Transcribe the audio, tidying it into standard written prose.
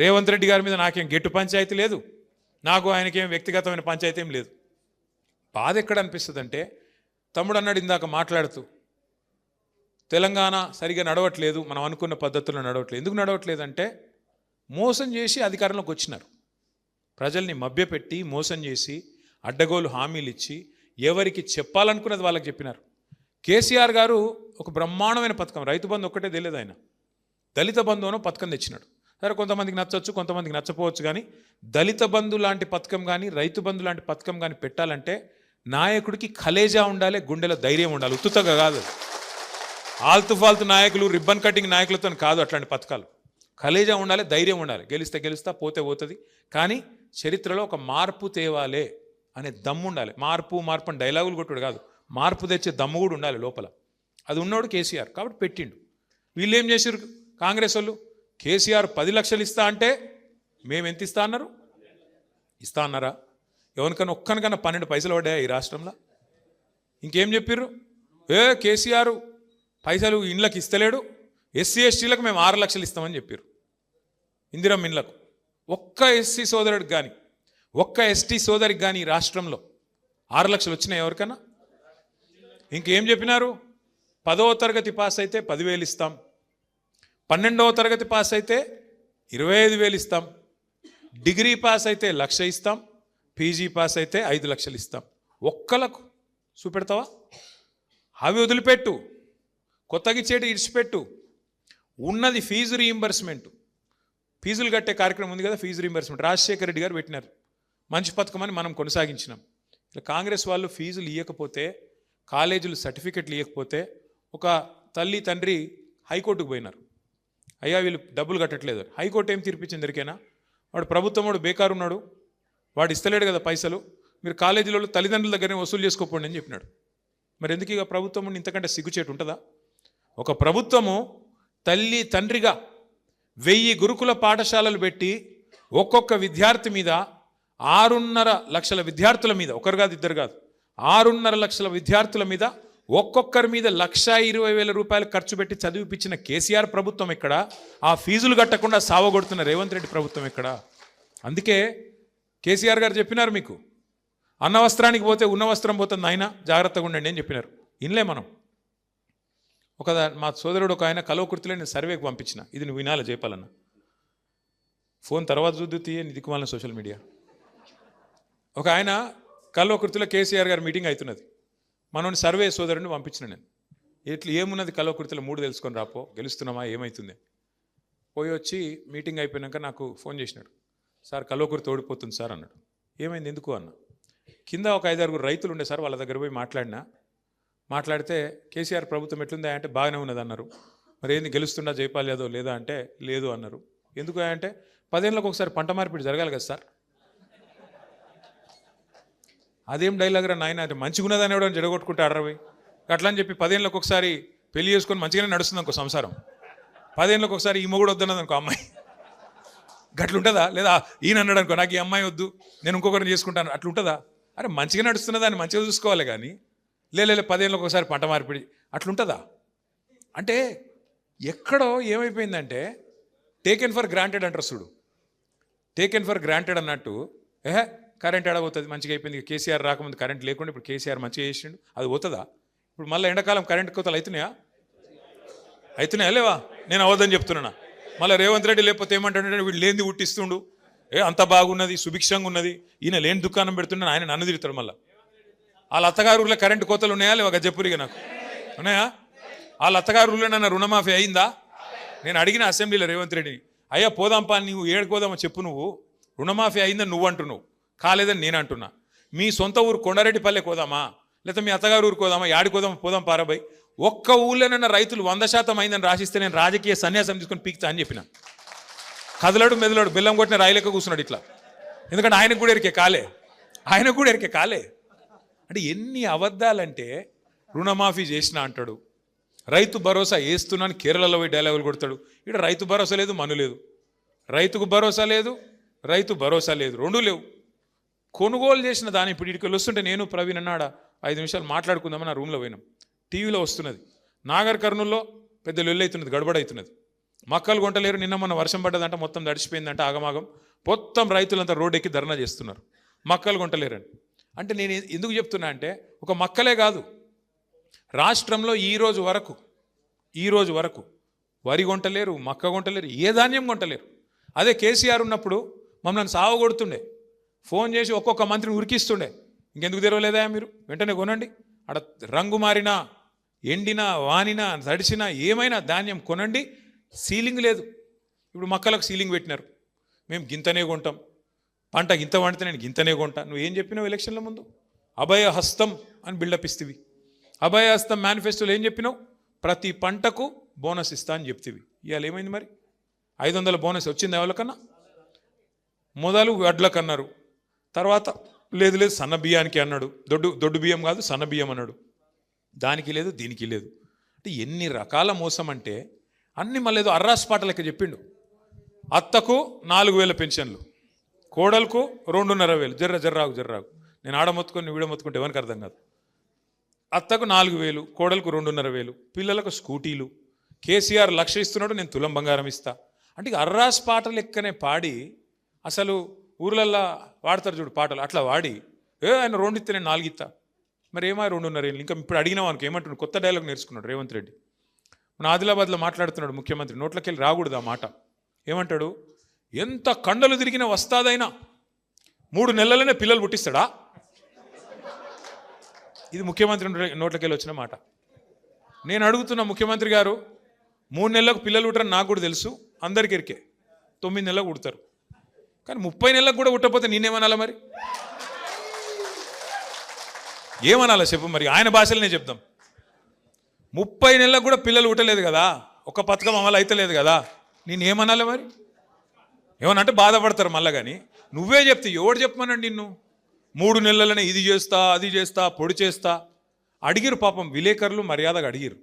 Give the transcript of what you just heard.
రేవంత్ రెడ్డి గారి మీద నాకేం గెట్టు పంచాయతీ లేదు, నాకు ఆయనకేం వ్యక్తిగతమైన పంచాయతీ ఏం లేదు. బాధ ఎక్కడ అనిపిస్తుంది అంటే, తమ్ముడు అన్నాడు ఇందాక మాట్లాడుతూ, తెలంగాణ సరిగా నడవట్లేదు, మనం అనుకున్న పద్ధతుల్లో నడవట్లేదు. ఎందుకు నడవట్లేదంటే మోసం చేసి అధికారంలోకి వచ్చినారు. ప్రజల్ని మభ్యపెట్టి మోసం చేసి అడ్డగోలు హామీలు ఇచ్చి ఎవరికి చెప్పాలనుకున్నది వాళ్ళకి చెప్పినారు. కేసీఆర్ గారు ఒక బ్రహ్మాండమైన పథకం, రైతు బంధు ఒక్కటే తెలియదు, ఆయన దళిత బంధు అనో పథకం తెచ్చినాడు. సరే, కొంతమందికి నచ్చవచ్చు, కొంతమందికి నచ్చపోవచ్చు. కానీ దళిత బంధు లాంటి పథకం కానీ రైతు బంధు లాంటి పథకం కానీ పెట్టాలంటే నాయకుడికి కలేజా ఉండాలి, గుండెలో ధైర్యం ఉండాలి. ఉత్తుతగా కాదు, ఆల్తు ఫాల్తు నాయకులు, రిబ్బన్ కటింగ్ నాయకులతో కాదు అట్లాంటి పథకాలు. కలేజా ఉండాలి, ధైర్యం ఉండాలి. గెలిస్తే గెలుస్తా, పోతే పోతుంది. కానీ చరిత్రలో ఒక మార్పు తేవాలే అనే దమ్ము ఉండాలి. మార్పు మార్పు అని డైలాగులు కొట్టుడు కాదు, మార్పు తెచ్చే దమ్ము కూడా ఉండాలి లోపల. అది ఉన్నోడు కేసీఆర్, కాబట్టి పెట్టిండు. వీళ్ళు ఏం చేశారు కాంగ్రెస్ వాళ్ళు? కేసీఆర్ 10 లక్షలు ఇస్తా అంటే మేము ఎంత ఇస్తా అన్నారు? ఇస్తా అన్నారా? ఎవరికన్నా ఒక్కనికన్నా 12 పైసలు పడ్డాయా ఈ రాష్ట్రంలో? ఇంకేం చెప్పిర్రు? కేసీఆర్ పైసలు ఇండ్లకు ఇస్తలేడు, ఎస్సీ ఎస్టీలకు మేము 6 లక్షలు ఇస్తామని చెప్పారు. ఇందిరమ్మ ఇండ్లకు ఒక్క ఎస్సీ సోదరుడికి కానీ ఒక్క ఎస్టీ సోదరికి కానీ ఈ రాష్ట్రంలో 6 లక్షలు వచ్చినాయి ఎవరికన్నా? ఇంకేం చెప్పినారు? 10వ తరగతి పాస్ అయితే 10,000 ఇస్తాం, 12వ తరగతి పాస్ అయితే 25,000 ఇస్తాం, డిగ్రీ పాస్ అయితే 1,00,000 ఇస్తాం, పీజీ పాస్ అయితే 5 లక్షలు ఇస్తాం. ఒక్కలకు చూపెడతావా? అవి వదిలిపెట్టు, కొత్తగా ఇచ్చేటి ఇడిచిపెట్టు. ఉన్నది ఫీజు రీయింబర్స్మెంట్, ఫీజులు కట్టే కార్యక్రమం ఉంది కదా, ఫీజు రీయింబర్స్మెంట్ రాజశేఖర రెడ్డి గారు పెట్టినారు. మంచి పథకం అని మనం కొనసాగించినాం. ఇలా కాంగ్రెస్ వాళ్ళు ఫీజులు ఇవ్వకపోతే, కాలేజీలు సర్టిఫికెట్లు ఇవ్వకపోతే ఒక తల్లి తండ్రి హైకోర్టుకు పోయినారు. అయ్యా వీళ్ళు డబ్బులు కట్టట్లేదు. హైకోర్టు ఏం తీర్పిచ్చింది ఎరికేనా? వాడు ప్రభుత్వం వాడు బేకారు ఉన్నాడు, వాడు ఇస్తలేడు కదా పైసలు, మీరు కాలేజీలో తల్లిదండ్రుల దగ్గరనే వసూలు చేసుకోపోండి అని చెప్పినాడు. మరి ఎందుకు ఇక ప్రభుత్వం ఇంతకంటే సిగ్గుచేటు ఉంటుందా? ఒక ప్రభుత్వము తల్లి తండ్రిగా 1000 గురుకుల పాఠశాలలు పెట్టి ఒక్కొక్క విద్యార్థి మీద 6.5 లక్షల విద్యార్థుల మీద, ఒకరు కాదు ఇద్దరు కాదు, 6.5 లక్షల విద్యార్థుల మీద ఒక్కొక్కరి మీద 1,20,000 రూపాయలు ఖర్చు పెట్టి చదివిపించిన కేసీఆర్ ప్రభుత్వం ఎక్కడ? ఆ ఫీజులు కట్టకుండా సావగొడుతున్న రేవంత్ రెడ్డి ప్రభుత్వం ఎక్కడ? అందుకే కేసీఆర్ గారు చెప్పినారు, మీకు అన్న వస్త్రానికి పోతే ఉన్న వస్త్రం పోతుంది, ఆయన జాగ్రత్తగా ఉండండి అని చెప్పినారు. ఇన్లే మనం మా సోదరుడు ఒక ఆయన కల్వకుర్తిలో నేను సర్వేకి పంపించిన, ఇది నువ్వు వినాలి చెప్పాలన్న. ఫోన్ తర్వాత చూద్దు తీయ దిక్కుమాలిన సోషల్ మీడియా. ఒక ఆయన కల్వకుర్తిలో కేసీఆర్ గారు మీటింగ్ అవుతున్నది, మనోని సర్వే సోదరుడిని పంపించిన నేను. ఇట్లా ఏమున్నది కల్వకుర్తిలో 3 తెలుసుకొని రాపో, గెలుస్తున్నామా ఏమవుతుంది? పోయి వచ్చి మీటింగ్ అయిపోయాక నాకు ఫోన్ చేసినాడు, సార్ కల్వకుర్తి ఓడిపోతుంది సార్ అన్నాడు. ఏమైంది ఎందుకు అన్న? కింద ఒక 5-6 రైతులు ఉండే సార్, వాళ్ళ దగ్గర పోయి మాట్లాడితే కేసీఆర్ ప్రభుత్వం ఎట్లుందా అంటే బాగానే ఉన్నది అన్నారు. మరి ఏంది గెలుస్తుండా జైపాల్ యాదవ్ లేదా అంటే లేదు అన్నారు. ఎందుకు అంటే 10 ఏళ్ళకి ఒకసారి పంట మార్పిడి జరగాలి కదా సార్. అదేం డైలాగ్ రా నాయన, అంటే మంచిగా ఉన్నదని ఎవడో జడగొట్టుకుంటే అడరవి అట్లా అని చెప్పి 10 ఏళ్ళకి ఒకసారి పెళ్లి చేసుకొని మంచిగానే నడుస్తుంది అనుకో సంసారం. 10 ఏళ్ళకి ఒకసారి ఈ మొగుడు వద్దన్నది అనుకో అమ్మాయి, గట్లుంటుందా? లేదా ఈయన అన్నాడు అనుకో నాకు ఈ అమ్మాయి వద్దు నేను ఇంకొకరిని చేసుకుంటాను, అట్లుంటుందా? అరే మంచిగా నడుస్తున్నదాన్ని మంచిగా చూసుకోవాలి కానీ లేదు 10 ఏళ్ళకి ఒకసారి పంట మార్పిడి అట్లుంటుందా? అంటే ఎక్కడో ఏమైపోయిందంటే టేకెన్ ఫర్ గ్రాంటెడ్ అంటారు చూడు, టేకెన్ ఫర్ గ్రాంటెడ్ అన్నట్టు. కరెంట్ ఎడబోతుంది, మంచిగా అయిపోయింది. కేసీఆర్ రాకముందు కరెంట్ లేకుండా ఇప్పుడు కేసీఆర్ మంచిగా చేసిండు, అది పోతుందా? ఇప్పుడు మళ్ళీ ఎండాకాలం కరెంట్ కోతలు అవుతున్నాయా లేవా? నేను అవద్దని చెప్తున్నా. మళ్ళీ రేవంత్ రెడ్డి లేకపోతే ఏమంటాడంటే వీడు లేనిది ఉట్టిస్తుండు, అంత బాగున్నది సుభిక్షంగా ఉన్నది, ఈయన లేని దుకాణం పెడుతుండే ఆయన నన్ను తిరుగుతాడు. మళ్ళీ వాళ్ళ అత్తగారు ఊళ్ళో కరెంటు కోతలు ఉన్నాయా లేవా? చెప్పురిగా నాకు ఉన్నాయా? వాళ్ళ అత్తగారు ఊళ్ళో నన్ను రుణమాఫీ అయిందా? నేను అడిగిన అసెంబ్లీలో రేవంత్ రెడ్డిని, అయ్యా పోదాంపా నువ్వు ఏడుకోదామో చెప్పు, నువ్వు రుణమాఫీ అయిందని నువ్వు అంటున్నావు, కాలేదని నేను అంటున్నా. మీ సొంత ఊరు కొండారెడ్డిపల్లె కోదామా, లేకపోతే మీ అత్తగారు ఊరు కోదామా, యాడికోదామా? పోదాం పారాబాయ్. ఒక్క ఊళ్ళోనన్నా రైతులు 100% అయిందని రాసిస్తే నేను రాజకీయ సన్యాసం తీసుకొని పీక్తా అని చెప్పిన. కదలడు మెదలడు, బెల్లం కొట్టిన రాయిలెక్క కూర్చున్నాడు ఇట్లా. ఎందుకంటే ఆయనకు కూడా ఎరికే కాలే. అంటే ఎన్ని అబద్ధాలంటే, రుణమాఫీ చేసిన అంటాడు, రైతు భరోసా వేస్తున్నాను కేరళలో పోయి డైలాగులు కొడతాడు. ఇక్కడ రైతు భరోసా లేదు, మను లేదు, రైతుకు భరోసా లేదు, రైతు భరోసా లేదు, రెండూ లేవు. కొనుగోలు చేసిన దాన్ని ఇప్పుడు ఇక్కడికి వస్తుంటే నేను ప్రవీణ్ అన్నాడ 5 నిమిషాలు మాట్లాడుకుందామని నా రూమ్లో పోయినాం. టీవీలో వస్తున్నది, నాగర్ కర్నూల్లో పెద్ద లొల్లి అవుతున్నది, గడబడ అవుతున్నది. మక్కలు కొంటలేరు. నిన్న మొన్న వర్షం పడ్డదంట, మొత్తం తడిచిపోయిందంట, ఆగమాగం. మొత్తం రైతులంతా రోడ్డు ఎక్కి ధర్నా చేస్తున్నారు, మక్కలు కొంటలేరని. అంటే నేను ఎందుకు చెప్తున్నా అంటే, ఒక మక్కలే కాదు, రాష్ట్రంలో ఈ రోజు వరకు వరి కొంటలేరు, మక్క కొంటలేరు, ఏ ధాన్యం కొంటలేరు. అదే కేసీఆర్ ఉన్నప్పుడు మమ్మల్ని సావగొడుతుండే, ఫోన్ చేసి ఒక్కొక్క మంత్రిని ఉరికిస్తుండే. ఇంకెందుకు తెరవలేదా మీరు, వెంటనే కొనండి, అక్కడ రంగు మారినా, ఎండినా, వానినా, తడిసినా, ఏమైనా ధాన్యం కొనండి, సీలింగ్ లేదు. ఇప్పుడు మక్కలకు సీలింగ్ పెట్టినారు, మేము గింతనే కొంటాం, పంట గింత వండితే నేను గింతనే కొంటా. నువ్వు ఏం చెప్పినావు ఎలక్షన్ల ముందు? అభయ హస్తం అని బిల్డప్ ఇస్తేవి. అభయ హస్తం మేనిఫెస్టోలో ఏం చెప్పినావు? ప్రతి పంటకు బోనస్ ఇస్తా అని చెప్తేవి. ఇవాళ ఏమైంది మరి? 500 బోనస్ వచ్చింది ఎవరికన్నా? మొదలు వడ్లకన్నారు, తర్వాత లేదు సన్న బియ్యానికి అన్నాడు, దొడ్డు బియ్యం కాదు సన్న బియ్యం అన్నాడు, దానికి లేదు దీనికి లేదు. అంటే ఎన్ని రకాల మోసం అంటే అన్ని మళ్ళీ ఏదో అర్రాస్పాట లెక్క చెప్పిండు. అత్తకు 4000 పెన్షన్లు, కోడలకు 2500. జర్రాగు నేను ఆడ మొత్తుకొని వీడ మొత్తుకుంటే ఎవరికి అర్థం కాదు. అత్తకు 4000, కోడలకు 2500, పిల్లలకు స్కూటీలు, కేసీఆర్ 1,00,000 ఇస్తున్నాడు, నేను తులం బంగారం ఇస్తా. అంటే అర్రాస్ పాట లెక్కనే పాడి, అసలు ఊర్లల్లో వాడతారు చూడు పాటలు, అట్లా వాడి ఆయన 2 ఇస్తే నేను 4 ఇస్తా. మరి ఏమో 2.5 ఇంకా ఇప్పుడు అడిగినావు అనుకో ఏమంటున్నాడు, కొత్త డైలాగ్ నేర్చుకున్నాడు రేవంత్ రెడ్డి. మన ఆదిలాబాద్లో మాట్లాడుతున్నాడు ముఖ్యమంత్రి, నోట్లకెళ్ళి రాకూడదు ఆ మాట. ఏమంటాడు? ఎంత కండలు తిరిగినా వస్తాదైనా 3 నెలలనే పిల్లలు పుట్టిస్తాడా? ఇది ముఖ్యమంత్రి నోట్లకెళ్ళి వచ్చిన మాట. నేను అడుగుతున్నా ముఖ్యమంత్రి గారు, 3 నెలలకు పిల్లలు పుట్టరని నాకు కూడా తెలుసు, అందరికి ఎరికే, 9 నెలలకు పుడతారు. కానీ 30 నెలలకు కూడా పుట్టకపోతే నేనేమనాలా మరి? ఏమనాలా చెప్పు మరి, ఆయన భాషలనే చెప్దాం. 30 నెలలకు కూడా పిల్లలు పుట్టలేదు కదా, ఒక పథకం అమలు అయితే లేదు కదా, నేనేమనాలి మరి? ఏమనంటే బాధపడతారు మళ్ళా. కానీ నువ్వే చెప్తే ఎవడు చెప్పమనండి నిన్ను? 3 నెలలనే ఇది చేస్తా, అది చేస్తా, పొడి చేస్తా. అడిగిరు పాపం విలేకరులు, మర్యాదగా అడిగిరు.